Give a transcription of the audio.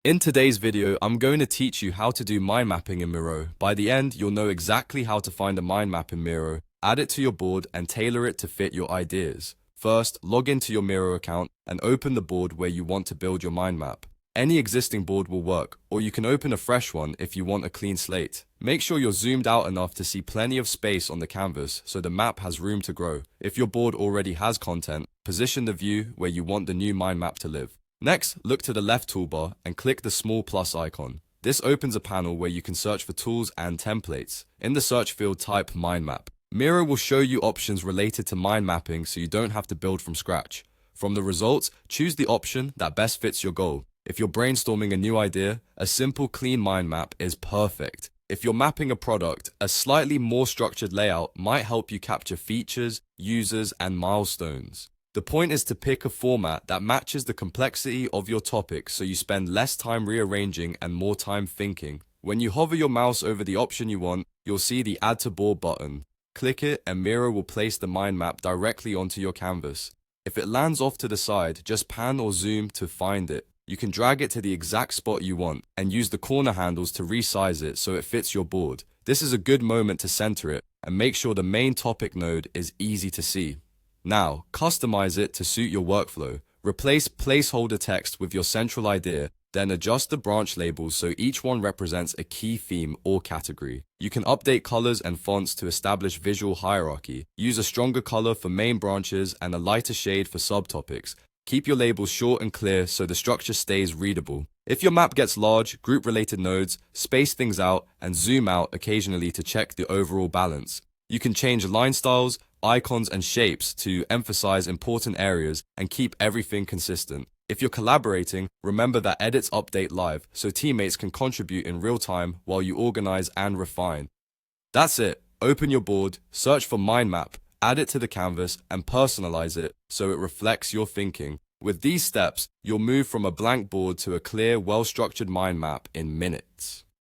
In today's video, I'm going to teach you how to do mind mapping in Miro. By the end, you'll know exactly how to find a mind map in Miro, add it to your board, and tailor it to fit your ideas. First, log into your Miro account and open the board where you want to build your mind map. Any existing board will work, or you can open a fresh one if you want a clean slate. Make sure you're zoomed out enough to see plenty of space on the canvas so the map has room to grow. If your board already has content, position the view where you want the new mind map to live. Next, look to the left toolbar and click the small plus icon. This opens a panel where you can search for tools and templates. In the search field, type mind map. Miro will show you options related to mind mapping so you don't have to build from scratch. From the results, choose the option that best fits your goal. If you're brainstorming a new idea, a simple clean mind map is perfect. If you're mapping a product, a slightly more structured layout might help you capture features, users, and milestones. The point is to pick a format that matches the complexity of your topic so you spend less time rearranging and more time thinking. When you hover your mouse over the option you want, you'll see the Add to Board button. Click it and Miro will place the mind map directly onto your canvas. If it lands off to the side, just pan or zoom to find it. You can drag it to the exact spot you want and use the corner handles to resize it so it fits your board. This is a good moment to center it and make sure the main topic node is easy to see. Now, customize it to suit your workflow. Replace placeholder text with your central idea, then adjust the branch labels so each one represents a key theme or category. You can update colors and fonts to establish visual hierarchy. Use a stronger color for main branches and a lighter shade for subtopics. Keep your labels short and clear so the structure stays readable. If your map gets large, group related nodes, space things out, and zoom out occasionally to check the overall balance. You can change line styles, icons, and shapes to emphasize important areas and keep everything consistent. If you're collaborating, remember that edits update live, so teammates can contribute in real time while you organize and refine. That's it. Open your board, search for mind map, add it to the canvas, and personalize it so it reflects your thinking. With these steps, you'll move from a blank board to a clear, well-structured mind map in minutes.